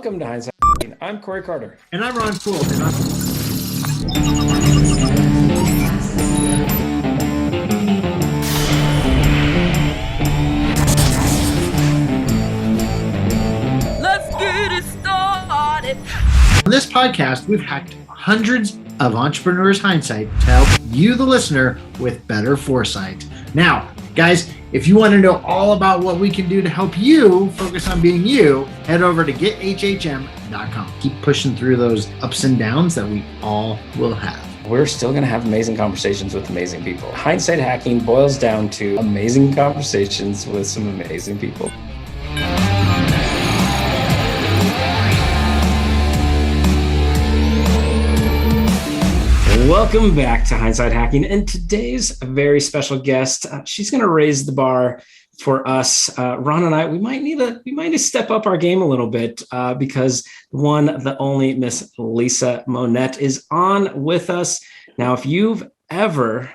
Welcome to Hindsight HacKing. I'm Corey Carter. And I'm Ron Poole. Let's get it started. On this podcast, we've hacked hundreds of entrepreneurs' hindsight to help you, the listener, with better foresight. Now, guys, if you want to know all about what we can do to help you focus on being you, head over to gethhm.com. Keep pushing through those ups and downs that we all will have. We're still going to have amazing conversations with amazing people. Hindsight hacking boils down to amazing conversations with some amazing people. Welcome back to Hindsight Hacking, and today's a very special guest. She's going to raise the bar for us. Ron and I, we might need to step up our game a little bit because the only Miss Lisa Monette is on with us. Now, if you've ever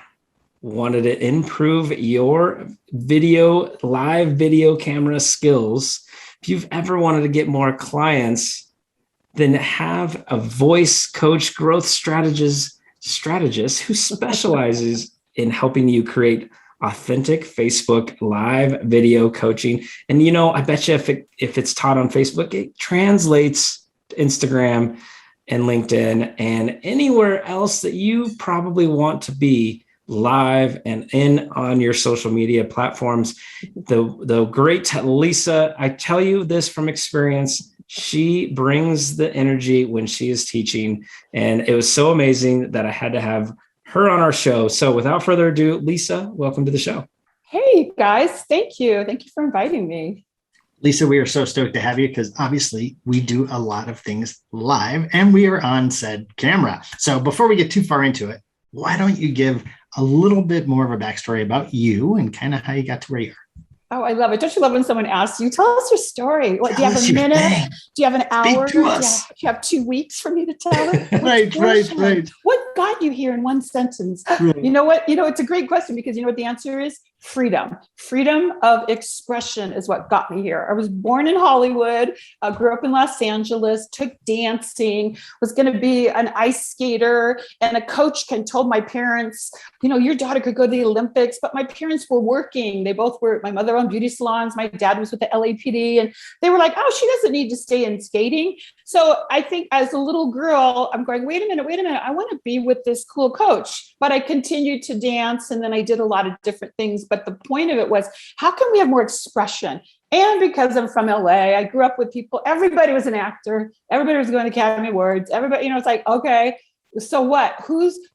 wanted to improve your live video camera skills, if you've ever wanted to get more clients, then have a voice coach, growth strategist who specializes in helping you create authentic Facebook live video coaching. And, I bet you if it's taught on Facebook, it translates to Instagram and LinkedIn and anywhere else that you probably want to be live and in on your social media platforms. The great Lisa, I tell you this from experience, she brings the energy when she is teaching. And it was so amazing that I had to have her on our show. So without further ado, Lisa, welcome to the show. Hey guys, thank you. Thank you for inviting me. Lisa, we are so stoked to have you because obviously we do a lot of things live and we are on said camera. So before we get too far into it, why don't you give a little bit more of a backstory about you and kind of how you got to where you are? Oh, I love it. Don't you love when someone asks you, tell us your story? What, do you have a minute? Thing. Do you have an hour? Speak to us. Do you have 2 weeks for me to tell it? Right. What got you here in one sentence? Right. You know what? It's a great question because you know what the answer is? Freedom. Freedom of expression is what got me here. I was born in Hollywood, grew up in Los Angeles, took dancing, was going to be an ice skater, and a coach told my parents, your daughter could go to the Olympics, but my parents were working. They both were, my mother owned beauty salons. My dad was with the LAPD, and they were like, oh, she doesn't need to stay in skating. So I think as a little girl, I'm going, wait a minute. I want to be with this cool coach, but I continued to dance. And then I did a lot of different things. But the point of it was, how can we have more expression? And because I'm from LA, I grew up with people, everybody was an actor. Everybody was going to Academy Awards. Everybody, it's like, okay, so what?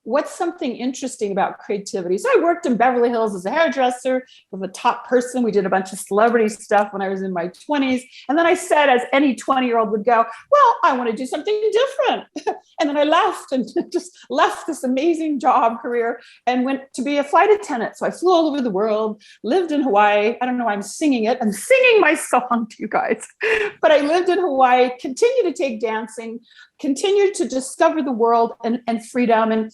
What's something interesting about creativity? So I worked in Beverly Hills as a hairdresser with a top person. We did a bunch of celebrity stuff when I was in my 20s. And then I said, as any 20-year-old would go, well, I want to do something different. And then I left and just left this amazing job career and went to be a flight attendant. So I flew all over the world, lived in Hawaii. I don't know why I'm singing it. I'm singing my song to you guys. But I lived in Hawaii, continued to take dancing, continued to discover the world and freedom. And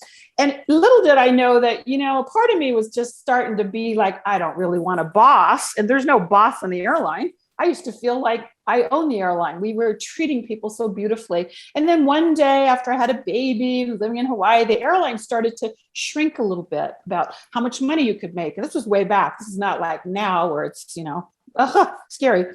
little did I know that, part of me was just starting to be like, I don't really want a boss. And there's no boss on the airline. I used to feel like I own the airline. We were treating people so beautifully. And then one day after I had a baby, living in Hawaii, the airline started to shrink a little bit about how much money you could make. And this was way back. This is not like now where it's, scary.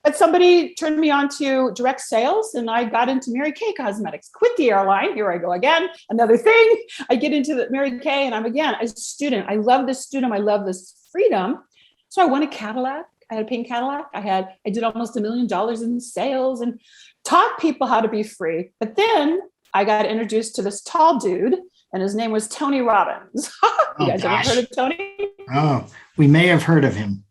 But somebody turned me on to direct sales and I got into Mary Kay Cosmetics, quit the airline. Here I go again. Another thing. I get into the Mary Kay and I'm again a student. I love this student. I love this freedom. So I won a Cadillac. I had a pink Cadillac. I did almost $1 million in sales and taught people how to be free. But then I got introduced to this tall dude and his name was Tony Robbins. You guys ever heard of Tony? Oh, we may have heard of him.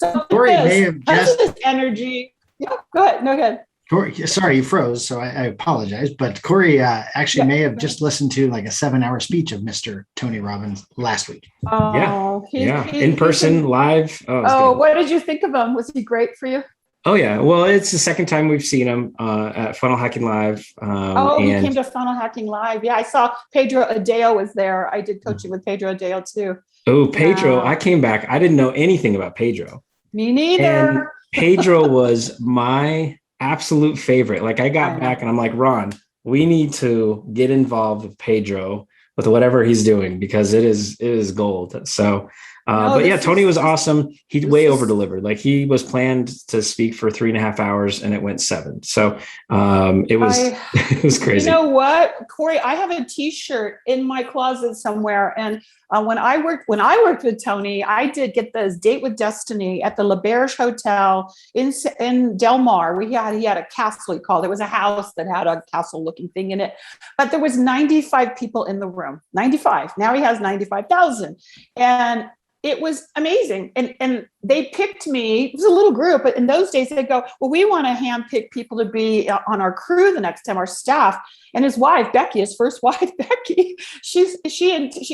So Corey may have just this energy. Yeah, go ahead. No, go ahead. Corey, sorry, you froze, so I apologize. But Corey actually may have just listened to like a 7-hour speech of Mr. Tony Robbins last week. Oh, In person, live. What did you think of him? Was he great for you? Oh, yeah. Well, it's the second time we've seen him at Funnel Hacking Live. He came to Funnel Hacking Live. Yeah, I saw Pedro Adeo was there. I did coaching with Pedro Adeo too. Oh, Pedro. I came back. I didn't know anything about Pedro. Me neither. And Pedro was my absolute favorite. Like I got back and I'm like, Ron, we need to get involved with Pedro with whatever he's doing because it is gold. So but yeah, Tony was awesome. He way over delivered. Like he was planned to speak for 3.5 hours and it went 7. So it was it was crazy. You know what, Corey? I have a T-shirt in my closet somewhere, and when I worked with Tony, I did get this Date with Destiny at the La Berge Hotel in Del Mar. He had a castle, he called it. It was a house that had a castle-looking thing in it, but there was 95 people in the room. 95. Now he has 95,000, and it was amazing. And they picked me. It was a little group, but in those days they'd go, well, we want to handpick people to be on our crew the next time, our staff. And his wife, Becky, his first wife, Becky, she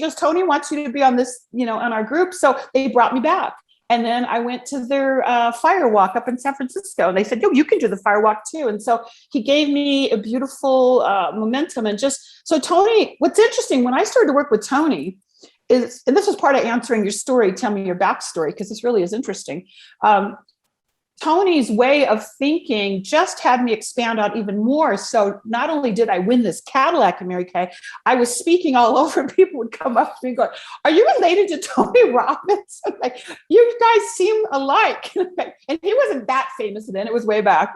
goes, Tony wants you to be on this, on our group. So they brought me back. And then I went to their fire walk up in San Francisco. And they said, you can do the fire walk too. And so he gave me a beautiful momentum. And so Tony, what's interesting, when I started to work with Tony, and this was part of answering your story, tell me your backstory, because this really is interesting. Tony's way of thinking just had me expand out even more. So not only did I win this Cadillac in Mary Kay, I was speaking all over, and people would come up to me and go, are you related to Tony Robbins? I'm like, you guys seem alike. And he wasn't that famous then, it was way back,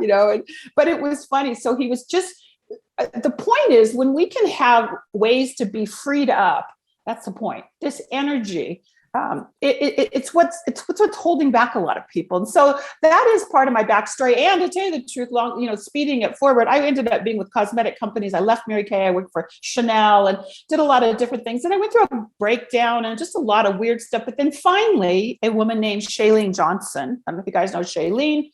but it was funny. So he was just, the point is, when we can have ways to be freed up, that's the point. This energy, it's what's holding back a lot of people. And so that is part of my backstory. And to tell you the truth, speeding it forward, I ended up being with cosmetic companies. I left Mary Kay. I worked for Chanel and did a lot of different things. And I went through a breakdown and just a lot of weird stuff. But then finally, a woman named Shailene Johnson. I don't know if you guys know Shailene.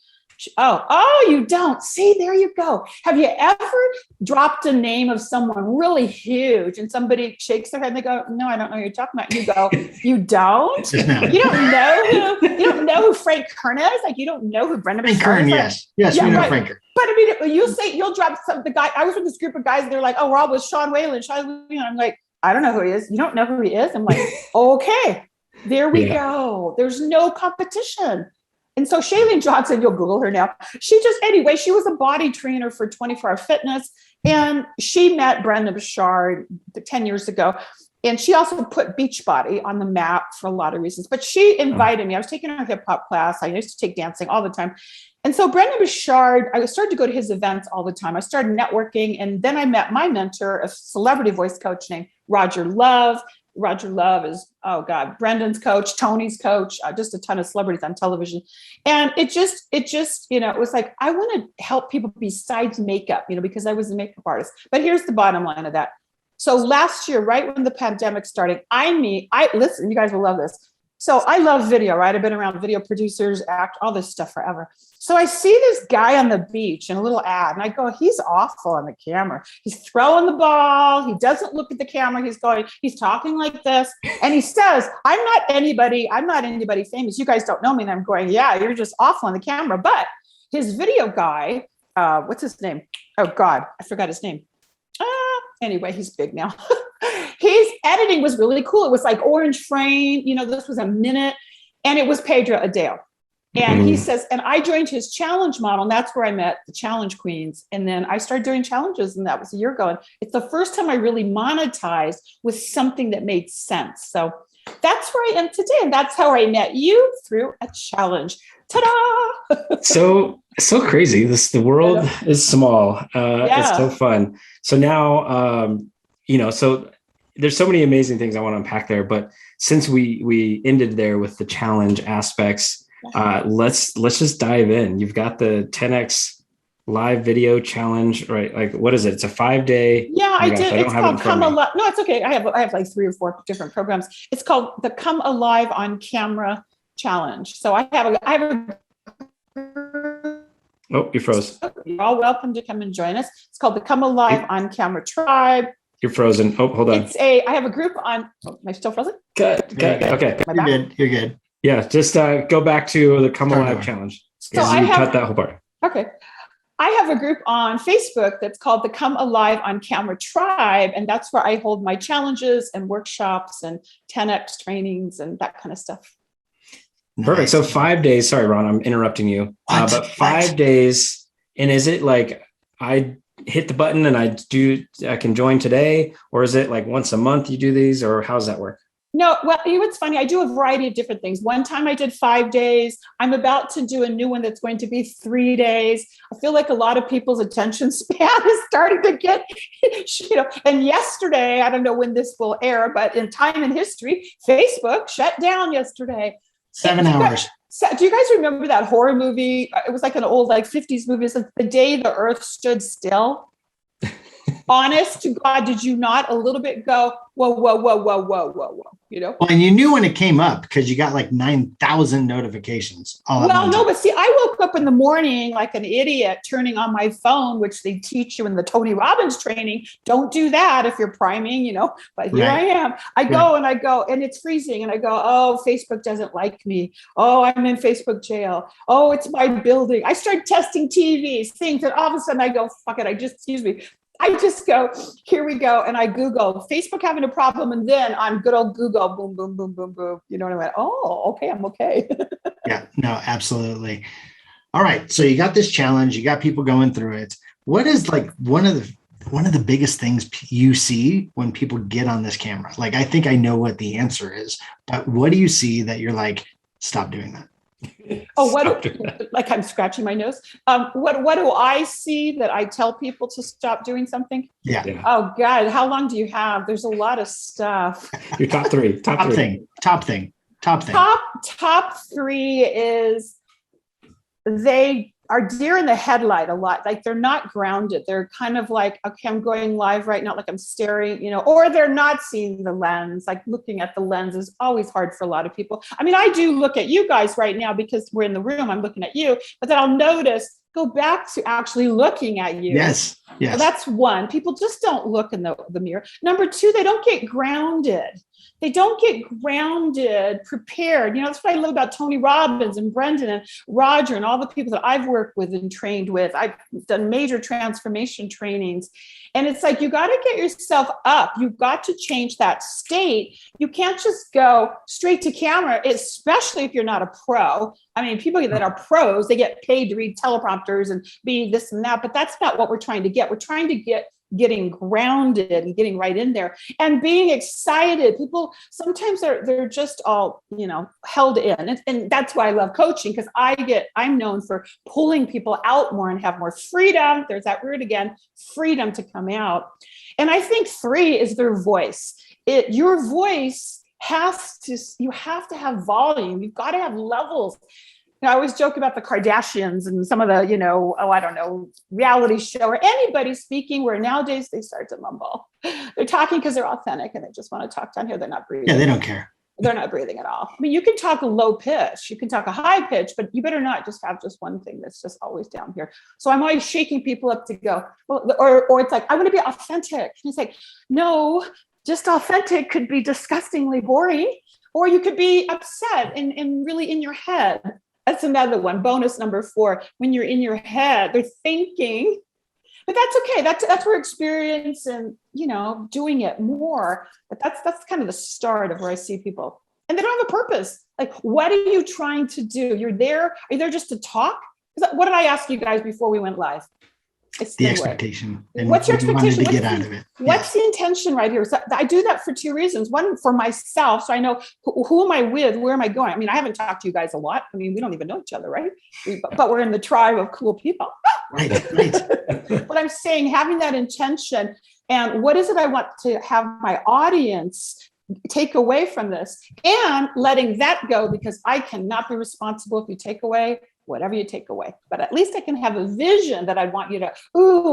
Oh, you don't. See, there you go. Have you ever dropped a name of someone really huge and somebody shakes their head and they go, no, I don't know who you're talking about. You go, you don't? You don't know who Frank Kern is? Like, you don't know who Brenda Kern, yes. Yes, we know right. Frank Kern. But I mean, you'll drop the guy. I was with this group of guys and they're like, oh, Rob was Sean Whalen. I'm like, I don't know who he is. You don't know who he is? I'm like, okay, there we go. There's no competition. And so Shailene Johnson, you'll Google her now. She was a body trainer for 24-Hour Fitness. And she met Brenda Bouchard 10 years ago. And she also put Beachbody on the map for a lot of reasons. But she invited me. I was taking her hip hop class. I used to take dancing all the time. And so Brenda Bouchard, I started to go to his events all the time. I started networking. And then I met my mentor, a celebrity voice coach named Roger Love. Roger Love is, Brendan's coach, Tony's coach, just a ton of celebrities on television. And it just, it was like, I want to help people besides makeup, because I was a makeup artist. But here's the bottom line of that. So last year, right when the pandemic started, listen, you guys will love this. So I love video, right? I've been around video producers, all this stuff forever. So I see this guy on the beach in a little ad and I go, he's awful on the camera. He's throwing the ball. He doesn't look at the camera. He's talking like this. And he says, I'm not anybody famous. You guys don't know me. And I'm going, yeah, you're just awful on the camera. But his video guy, what's his name? Oh God, I forgot his name. Anyway, he's big now. His editing was really cool. It was like orange frame, this was a minute, and it was Pedro Adele. And he says, and I joined his challenge model, and that's where I met the challenge queens. And then I started doing challenges, and that was a year ago. And it's the first time I really monetized with something that made sense. So that's where I am today. And that's how I met you, through a challenge. Ta-da! So crazy. The world is small. It's so fun. So now, so there's so many amazing things I want to unpack there, but since we ended there with the challenge aspects, let's just dive in. You've got the 10X live video challenge, right? Like, what is it? It's a 5-day. Yeah, I did. It's called Come Alive. No, it's okay. I have like 3 or 4 different programs. It's called the Come Alive on Camera Challenge. So I have a Oh, you froze. You're all welcome to come and join us. It's called the Come Alive on Camera Tribe. You're frozen. Oh, hold on. I have a group on. Am I still frozen? Good. Okay. You're good. Yeah, just go back to the Come Alive challenge. So cut that whole part. Okay. I have a group on Facebook that's called the Come Alive on Camera Tribe, and that's where I hold my challenges and workshops and 10X trainings and that kind of stuff. Perfect. So 5 days. Sorry, Ron, I'm interrupting you. But 5 days, And is it like I hit the button and I can join today, or is it like once a month you do these, or how's that work? No, well, you know what's funny? I do a variety of different things. One time I did 5 days. I'm about to do a new one that's going to be 3 days. I feel like a lot of people's attention span is starting to get, and yesterday, I don't know when this will air, but in time in history, Facebook shut down yesterday. 7 hours. Do you guys remember that horror movie? It was like an old 50s movie. It's like The Day the Earth Stood Still. Honest to God, did you not a little bit go, whoa, whoa, whoa, whoa, whoa, whoa, whoa, Well, and you knew when it came up because you got like 9,000 notifications. Well, no, but see, I woke up in the morning like an idiot turning on my phone, which they teach you in the Tony Robbins training. Don't do that if you're priming, but here I am. I go and it's freezing and I go, oh, Facebook doesn't like me. Oh, I'm in Facebook jail. Oh, it's my building. I start testing TVs, things, and all of a sudden I go, fuck it. I just go, here we go. And I Google Facebook having a problem. And then on good old Google, boom, boom, boom, boom, boom. And I went, oh, okay, I'm okay. Yeah, no, absolutely. All right. So you got this challenge, you got people going through it. What is like one of the biggest things you see when people get on this camera? Like, I think I know what the answer is, but what do you see that you're like, stop doing that? Oh, like I'm scratching my nose. What do I see that I tell people to stop doing something? Yeah. Oh God, how long do you have? There's a lot of stuff. Your top three. Top thing. Top three is they are deer in the headlight a lot. Like they're not grounded. They're kind of like, okay, I'm going live right now. Like I'm staring, or they're not seeing the lens. Like looking at the lens is always hard for a lot of people. I mean, I do look at you guys right now because we're in the room. I'm looking at you, but then I'll go back to actually looking at you. Yes. So that's one. People just don't look in the mirror. Number two, they don't get grounded. Prepared. That's what I love about Tony Robbins and Brendan and Roger and all the people that I've worked with and trained with. I've done major transformation trainings. And it's like, you got to get yourself up. You've got to change that state. You can't just go straight to camera, especially if you're not a pro. I mean, people that are pros, they get paid to read teleprompters and be this and that, but that's not what we're trying to get. We're trying to getting grounded and getting right in there and being excited. People sometimes they're just all held in, and that's why I love coaching, because I'm known for pulling people out more and have more freedom. There's that word again, freedom to come out. And I think 3 is their voice. Your voice you have to have volume. You've got to have levels. I always joke about the Kardashians and some of the, reality show or anybody speaking where nowadays they start to mumble. They're talking because they're authentic and they just want to talk down here. They're not breathing. Yeah, they don't care. They're not breathing at all. I mean, you can talk a low pitch, you can talk a high pitch, but you better not just have just one thing that's just always down here. So I'm always shaking people up to go, well, or it's like, I want to be authentic. And it's like, no, just authentic could be disgustingly boring, or you could be upset and really in your head. That's another one. Bonus number 4. When you're in your head, they're thinking, but that's okay. That's where experience and doing it more. But that's kind of the start of where I see people, and they don't have a purpose. Like, what are you trying to do? You're there. Are you there just to talk? What did I ask you guys before we went live? It's the expectation. And what's your expectation? To get out of it. What's the intention right here? So I do that for 2 reasons. One, for myself, so I know who am I with, where am I going? I mean, I haven't talked to you guys a lot. I mean, we don't even know each other, right? But we're in the tribe of cool people. Right. But I'm saying, having that intention, and what is it I want to have my audience take away from this, and letting that go, because I cannot be responsible if you take away whatever you take away, but at least I can have a vision that I want you to,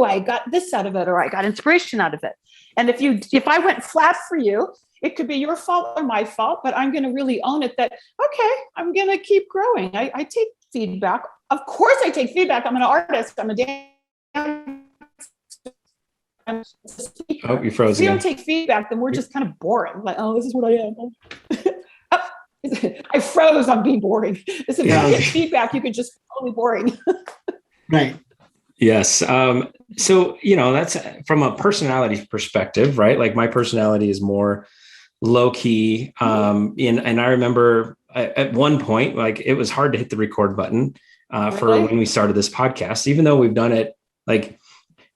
I got this out of it, or I got inspiration out of it. And if I went flat for you, it could be your fault or my fault, but I'm going to really own it that, okay, I'm going to keep growing. I take feedback. Of course I take feedback. I'm an artist. I'm a damn. Oh, you froze. If we don't take feedback, then we're just kind of boring. Like, this is what I am. I froze on being boring. If you get feedback, you could just be totally boring. Right. Yes. So, that's from a personality perspective, right? Like my personality is more low key. And I remember at one point, like it was hard to hit the record button. for Really? when we started this podcast, even though we've done it like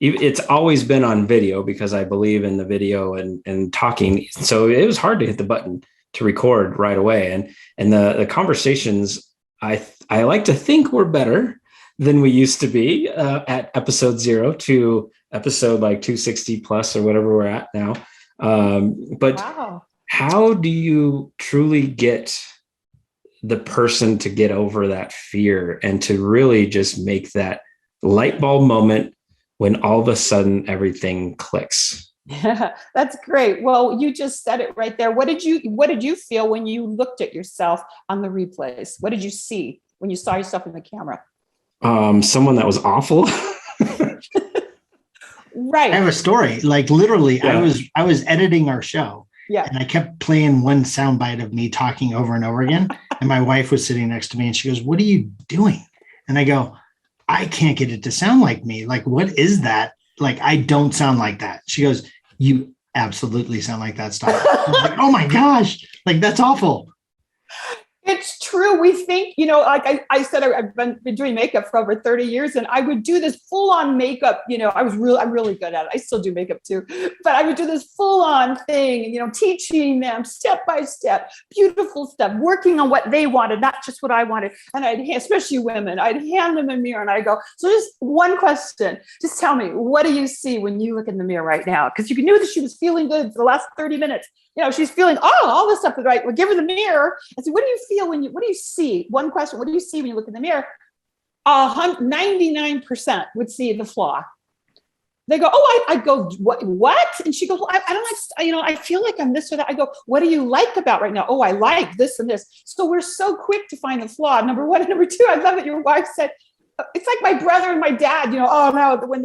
it's always been on video because I believe in the video and talking. So it was hard to hit the button to record right away. And the conversations, I like to think we're better than we used to be at episode 0 to episode like 260 plus or whatever we're at now. But Wow. how do you truly get the person to get over that fear and to really just make that light bulb moment when all of a sudden everything clicks? Yeah, that's great. Well, you just said it right there. What did you feel when you looked at yourself on the replays? What did you see when you saw yourself in the camera? Someone that was awful. Right. I have a story. Like literally, Yeah. I was editing our show, Yeah. and I kept playing one soundbite of me talking over and over again. And my wife was sitting next to me, and she goes, "What are you doing?" And I go, "I can't get it to sound like me. Like, what is that? Like, I don't sound like that." She goes, "You absolutely sound like that stuff." I was like, "Oh my gosh, like that's awful." It's true. We think, like I said, I've been doing makeup for over 30 years, and I would do this full on makeup. I'm really good at it. I still do makeup too, but I would do this full on thing, teaching them step by step, beautiful stuff, working on what they wanted, not just what I wanted. And especially women, I'd hand them a mirror and I go, so just one question, just tell me, what do you see when you look in the mirror right now? Because you knew that she was feeling good for the last 30 minutes. She's feeling, all this stuff is right. Well, give her the mirror. I said, what do you feel what do you see? One question, what do you see when you look in the mirror? 99% would see the flaw. They go, I go, what? And she goes, well, I don't like, I feel like I'm this or that. I go, what do you like about right now? Oh, I like this and this. So we're so quick to find the flaw. Number one. And number two, I love that your wife said, it's like my brother and my dad, oh no, when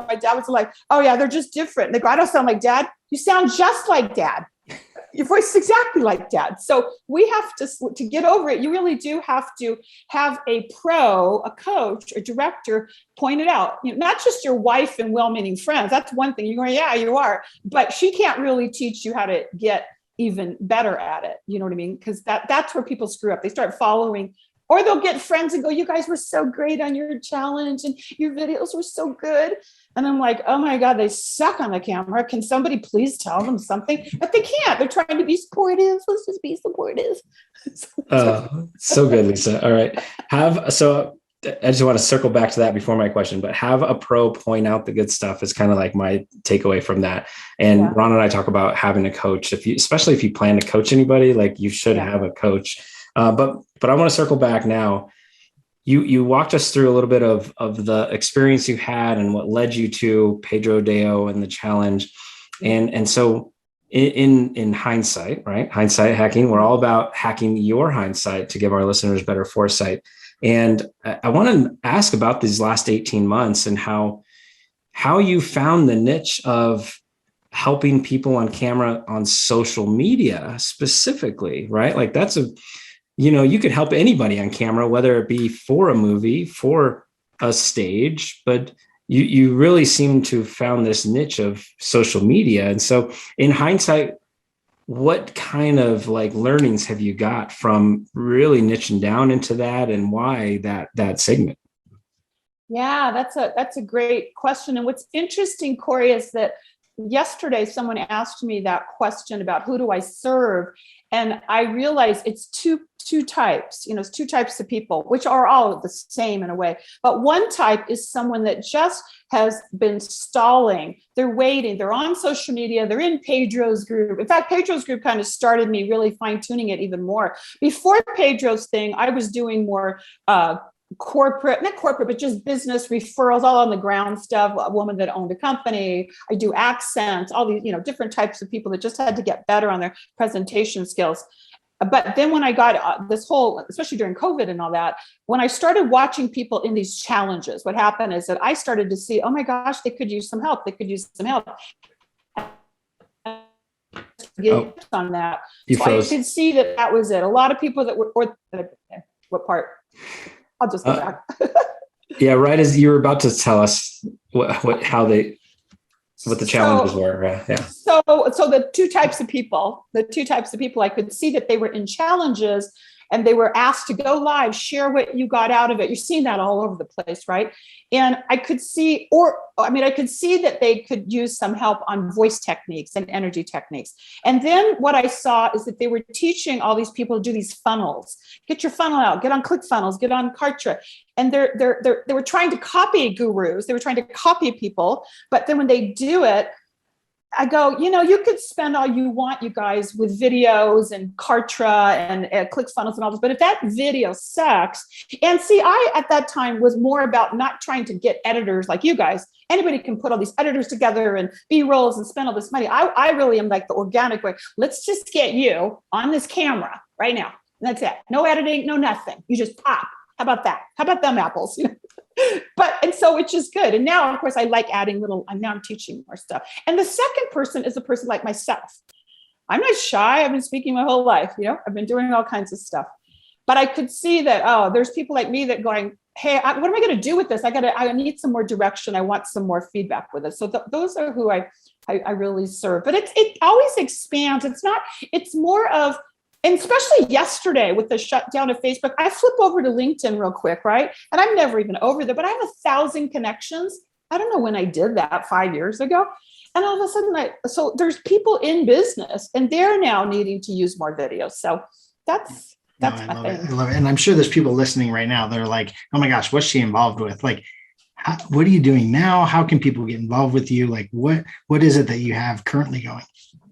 my dad was like, oh yeah, they're just different. They go, I don't sound like dad. You sound just like dad. Your voice is exactly like dad. So we have to get over it. You really do have to have a coach, a director point it out. Not just your wife and well-meaning friends. That's one thing. You're going, yeah, you are. But she can't really teach you how to get even better at it. You know what I mean? Because that's where people screw up. They start following. Or they'll get friends and go, you guys were so great on your challenge and your videos were so good. And I'm like, oh my God, they suck on the camera. Can somebody please tell them something? But they can't. They're trying to be supportive. Let's just be supportive. So good, Lisa. All right. I just want to circle back to that before my question, but have a pro point out the good stuff is kind of like my takeaway from that. And yeah. Ron and I talk about having a coach. Especially if you plan to coach anybody, like you should have a coach. But I want to circle back now. You walked us through a little bit of the experience you had and what led you to Pedro Deo and the challenge. And so in hindsight, right? Hindsight hacking, we're all about hacking your hindsight to give our listeners better foresight. And I want to ask about these last 18 months and how you found the niche of helping people on camera on social media specifically, right? Like that's you could help anybody on camera, whether it be for a movie, for a stage, but you really seem to have found this niche of social media. And so in hindsight, what kind of like learnings have you got from really niching down into that, and why that segment? Yeah, that's a great question. And what's interesting, Corey, is that yesterday someone asked me that question about who do I serve? And I realized it's two types, it's two types of people, which are all the same in a way. But one type is someone that just has been stalling. They're waiting. They're on social media. They're in Pedro's group. In fact, Pedro's group kind of started me really fine tuning it even more. Before Pedro's thing, I was doing more not corporate, but just business referrals, all on the ground stuff. A woman that owned a company. I do accents, all these, different types of people that just had to get better on their presentation skills. But then when I got this whole, especially during COVID and all that, when I started watching people in these challenges, what happened is that I started to see, oh my gosh, they could use some help. They could use some help. On that. So I could see that was it. A lot of people that were, what part? I'll just go back. Yeah, right as you were about to tell us what the challenges were. Yeah. So the two types of people I could see that they were in challenges, and they were asked to go live, share what you got out of it. You're seeing that all over the place, right? And I could see that they could use some help on voice techniques and energy techniques. And then what I saw is that they were teaching all these people to do these funnels. Get your funnel out, get on ClickFunnels, get on Kartra. And they were trying to copy gurus. They were trying to copy people. But then when they do it, I go, you could spend all you want, you guys, with videos and Kartra and ClickFunnels and all this. But if that video sucks, and see, I at that time was more about not trying to get editors like you guys. Anybody can put all these editors together and B-rolls and spend all this money. I really am like the organic way. Let's just get you on this camera right now. And that's it. No editing, no nothing. You just pop. How about that? How about them apples? And so it's just good. And now, of course, I like adding now I'm teaching more stuff. And the second person is a person like myself. I'm not shy. I've been speaking my whole life. I've been doing all kinds of stuff. But I could see that, there's people like me that going, hey, what am I going to do with this? I need some more direction. I want some more feedback with it. So those are who I really serve. But it always expands. It's more of, and especially yesterday with the shutdown of Facebook, I flip over to LinkedIn real quick, right? And I'm never even over there, but I have 1,000 connections. I don't know when I did that 5 years ago. And all of a sudden, so there's people in business and they're now needing to use more videos. So that's my thing. I love it. And I'm sure there's people listening right now. They're like, oh my gosh, what's she involved with? Like, what are you doing now? How can people get involved with you? Like, what is it that you have currently going?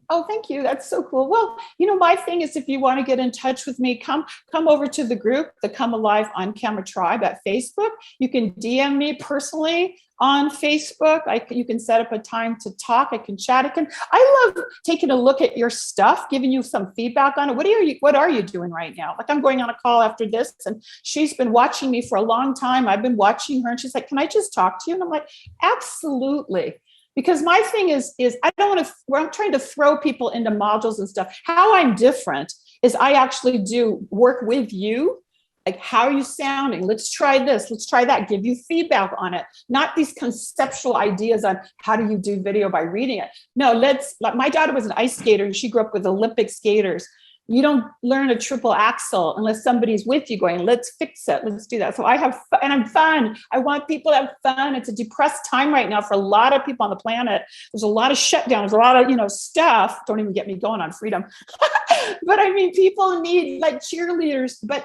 Oh, thank you. That's so cool. Well, my thing is, if you want to get in touch with me, come over to the group, the Come Alive on Camera Tribe at Facebook. You can DM me personally on Facebook. You can set up a time to talk. I can chat. I love taking a look at your stuff, giving you some feedback on it. What are you doing right now? Like, I'm going on a call after this, and she's been watching me for a long time. I've been watching her, and she's like, can I just talk to you? And I'm like, absolutely. Because my thing is I don't want to, I'm trying to throw people into modules and stuff. How I'm different is I actually do work with you. Like, how are you sounding? Let's try this. Let's try that. Give you feedback on it. Not these conceptual ideas on how do you do video by reading it. No, my daughter was an ice skater and she grew up with Olympic skaters. You don't learn a triple axel unless somebody's with you going, let's fix it. Let's do that. So I have fun, and I'm fun. I want people to have fun. It's a depressed time right now for a lot of people on the planet. There's a lot of shutdown. There's a lot of, stuff. Don't even get me going on freedom. But I mean, people need like cheerleaders, but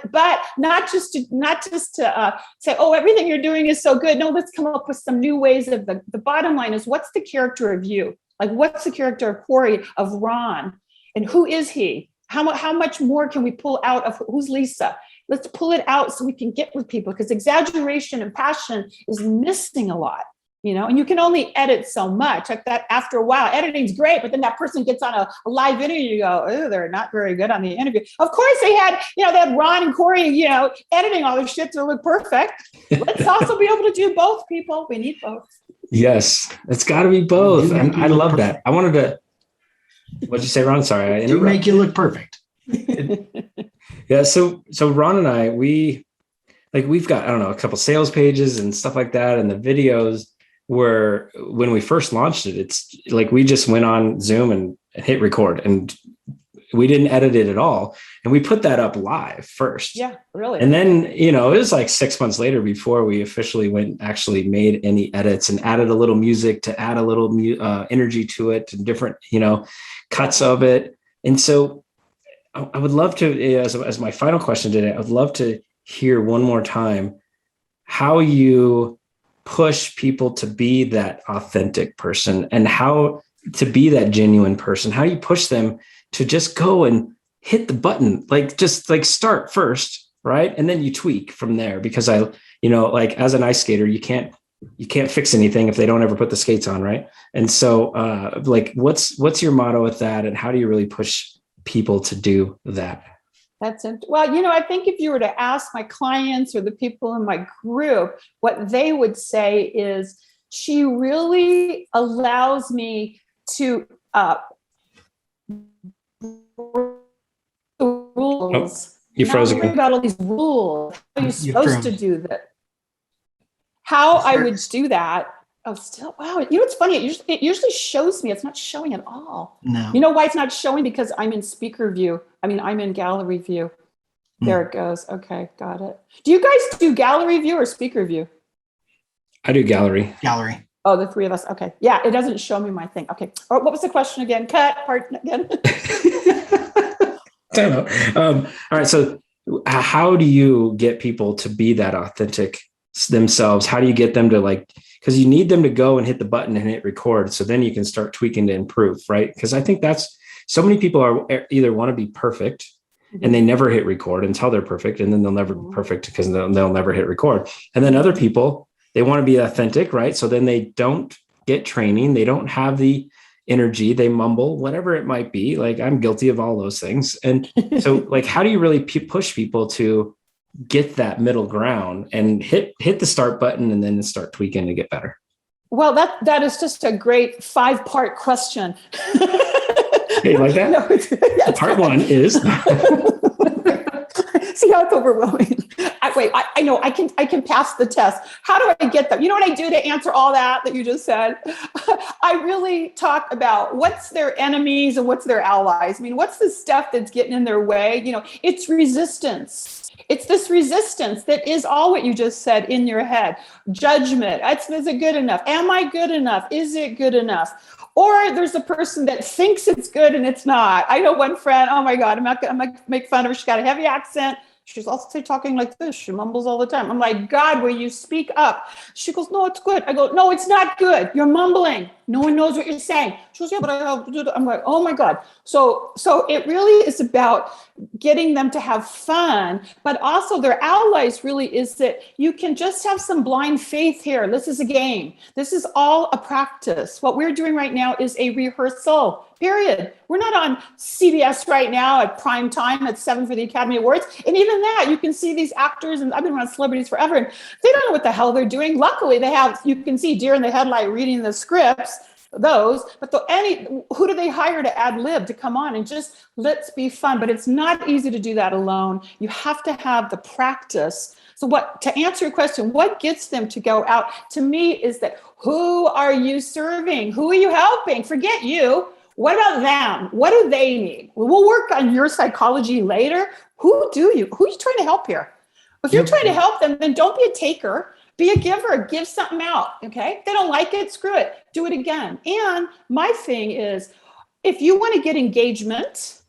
not just to say, oh, everything you're doing is so good. No, let's come up with some new ways of the bottom line is, what's the character of you? Like, what's the character of Corey, of Ron? And who is he? How much more can we pull out of who's Lisa? Let's pull it out so we can get with people, because exaggeration and passion is missing a lot, and you can only edit so much. Like that, after a while, editing's great, but then that person gets on a live interview, you go, oh, they're not very good on the interview. Of course they had Ron and Corey, editing all their shit to look perfect. Let's also be able to do both, people. We need both. Yes, it's got to be both. And I love that. I wanted to, what'd you say, Ron? Sorry. You make you look perfect. Yeah. So Ron and I, we've got, I don't know, a couple sales pages and stuff like that. And the videos were, when we first launched it, it's like, we just went on Zoom and hit record, and we didn't edit it at all. And we put that up live first. Yeah, really. And then, it was like 6 months later before we officially actually made any edits and added a little music to add a little energy to it and different, cuts of it. And so I would love to, as my final question today, I would love to hear one more time how you push people to be that authentic person and how to be that genuine person, how you push them to just go and hit the button, just start first, right? And then you tweak from there, because as an ice skater, you can't fix anything if they don't ever put the skates on, right? And so what's your motto with that, and how do you really push people to do that? That's it. Well, I think if you were to ask my clients or the people in my group, what they would say is, she really allows me to rules. You froze again. About all these rules. How are you supposed to do that? How I would do that. Oh, still, wow. It's funny. It usually shows me. It's not showing at all. No. You know why it's not showing? Because I'm in speaker view. I'm in gallery view. There it goes. Okay, got it. Do you guys do gallery view or speaker view? I do gallery. Gallery. Oh, the three of us. Okay. Yeah, it doesn't show me my thing. Okay. Oh, what was the question again? Cut part again. Time out. All right. So how do you get people to be that authentic themselves? How do you get them to because you need them to go and hit the button and hit record. So then you can start tweaking to improve, right? Because I think that's so many people are either want to be perfect and they never hit record until they're perfect. And then they'll never be perfect because they'll never hit record. And then other people, they want to be authentic, right? So then they don't get training. They don't have the energy. They mumble, whatever it might be. Like I'm guilty of all those things. And so how do you really push people to get that middle ground and hit the start button and then start tweaking to get better? Well, that is just a great 5-part question. Hey, like that? No, yes. Part 1 is. See how it's overwhelming. I know I can pass the test. How do I get them? You know what I do to answer all that you just said? I really talk about what's their enemies and what's their allies. I mean, what's the stuff that's getting in their way? It's resistance. It's this resistance that is all what you just said in your head. Judgment. Is it good enough? Am I good enough? Is it good enough? Or there's a person that thinks it's good and it's not. I know one friend, oh my God, I'm not going to make fun of her. She's got a heavy accent. She's also talking like this. She mumbles all the time. I'm like, God, will you speak up? She goes, no, it's good. I go, no, it's not good. You're mumbling. No one knows what you're saying. She goes, yeah, but I have to do that. I'm like, oh my God. So it really is about getting them to have fun, but also their allies really is that you can just have some blind faith here. This is a game. This is all a practice. What we're doing right now is a rehearsal, period. We're not on CBS right now at prime time at 7 for the Academy Awards. And even that, you can see these actors, and I've been around celebrities forever, and they don't know what the hell they're doing. Luckily, you can see deer in the headlight reading the scripts, but who do they hire to ad lib to come on and just let's be fun? But it's not easy to do that alone. You have to have the practice. So to answer your question, what gets them to go out to me is that who are you serving? Who are you helping? Forget you. What about them? What do they need? We'll work on your psychology later. Who are you trying to help here? If you're trying to help them, then don't be a taker. Be a giver, give something out, okay? If they don't like it, screw it, do it again. And my thing is, if you want to get engagement,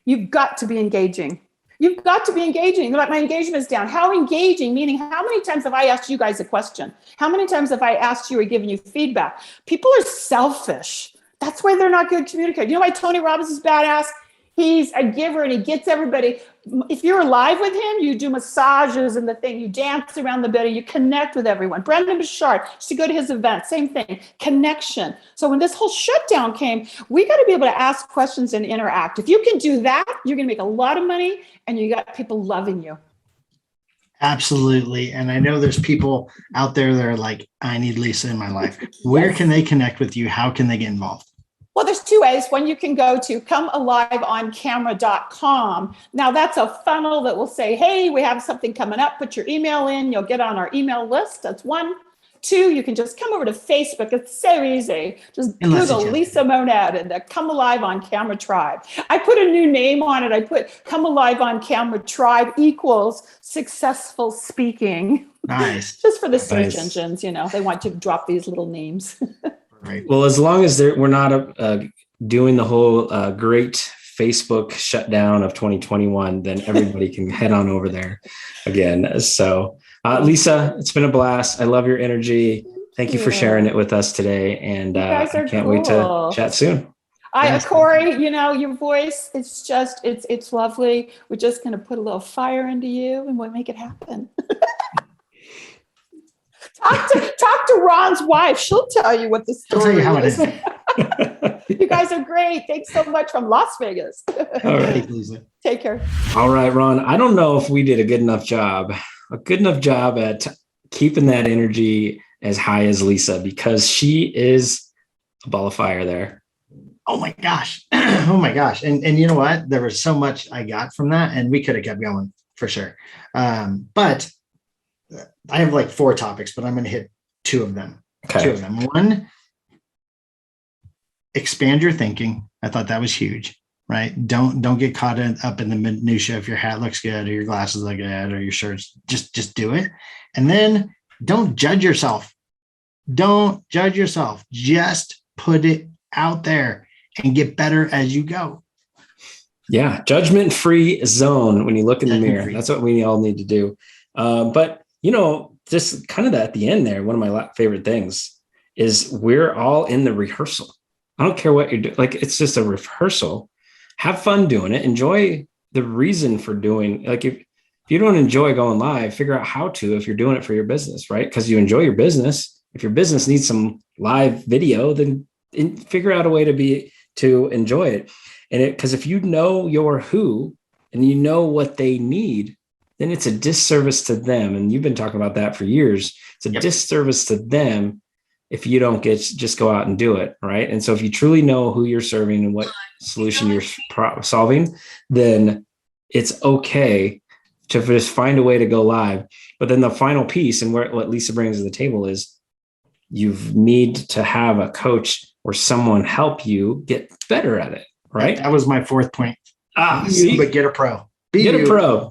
you've got to be engaging. You've got to be engaging. Like, my engagement is down. How engaging? Meaning, how many times have I asked you guys a question? How many times have I asked you or given you feedback? People are selfish. That's why they're not good communicators. You know why Tony Robbins is badass? He's a giver and he gets everybody. If you're live with him, you do massages and the thing, you dance around the bed, you connect with everyone. Brendon Bouchard, used to go to his event, same thing, connection. So when this whole shutdown came, we got to be able to ask questions and interact. If you can do that, you're going to make a lot of money and you got people loving you. Absolutely. And I know there's people out there that are like, I need Lisa in my life. Where can they connect with you? How can they get involved? Well, there's 2 ways. One, you can go to comealiveoncamera.com. Now, that's a funnel that will say, hey, we have something coming up. Put your email in. You'll get on our email list. That's one. 2, you can just come over to Facebook. It's so easy. Just Google Lisa Monette and the Come Alive on Camera Tribe. I put a new name on it. I put Come Alive on Camera Tribe equals successful speaking. Nice. Just for the search engines, they want you to drop these little names. Right. Well, as long as we're not doing the whole great Facebook shutdown of 2021, then everybody can head on over there again. So, Lisa, it's been a blast. I love your energy. Thank you for sharing it with us today. And I can't wait to chat soon. Corey, your voice, it's just, it's lovely. We're just going to put a little fire into you and we'll make it happen. Talk to Ron's wife. She'll tell you what the story is. You guys are great. Thanks so much from Las Vegas. All right. Take care. All right, Ron. I don't know if we did a good enough job at keeping that energy as high as Lisa, because she is a ball of fire there. Oh my gosh. Oh my gosh. And you know what? There was so much I got from that, and we could have kept going for sure. But I have like 4 topics, but I'm going to hit 2 of them. Okay. 2 of them. One, expand your thinking. I thought that was huge. right? Don't get caught up in the minutia if your hat looks good or your glasses look good or your shirts. Just do it. And then don't judge yourself. Don't judge yourself. Just put it out there and get better as you go. Yeah, judgment-free zone when you look in the mirror. That's what we all need to do. But, just kind of at the end there, one of my favorite things is we're all in the rehearsal. I don't care what you're doing. Like, it's just a rehearsal. Have fun doing it. Enjoy the reason for doing. Like, if you don't enjoy going live, figure out how to if you're doing it for your business, right? Because you enjoy your business. If your business needs some live video, then figure out a way to enjoy it. And because if you know your who and you know what they need, then it's a disservice to them. And you've been talking about that for years. It's a disservice to them if you don't just go out and do it, right? And so if you truly know who you're serving and what solution you're solving, then it's okay to just find a way to go live. But then the final piece and what Lisa brings to the table is you need to have a coach or someone help you get better at it, right? That was my fourth point. But get a pro. Get a pro.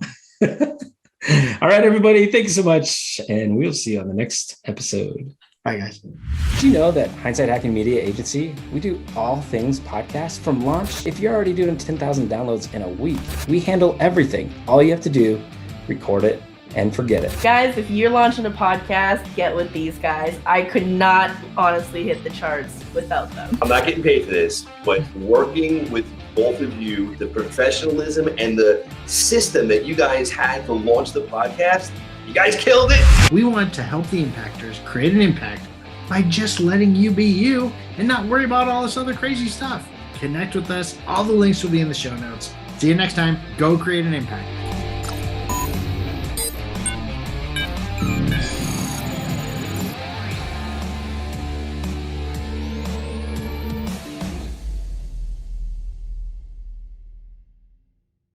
All right, everybody. Thanks so much. And we'll see you on the next episode. Bye, guys. Did you know that Hindsight HacKing Media Agency, we do all things podcast from launch? If you're already doing 10,000 downloads in a week, we handle everything. All you have to do, record it and forget it. Guys, if you're launching a podcast, get with these guys. I could not honestly hit the charts without them. I'm not getting paid for this, but working with both of you, the professionalism and the system that you guys had to launch the podcast, you guys killed it. We want to help the impactors create an impact by just letting you be you and not worry about all this other crazy stuff. Connect with us. All the links will be in the show notes. See you next time. Go create an impact.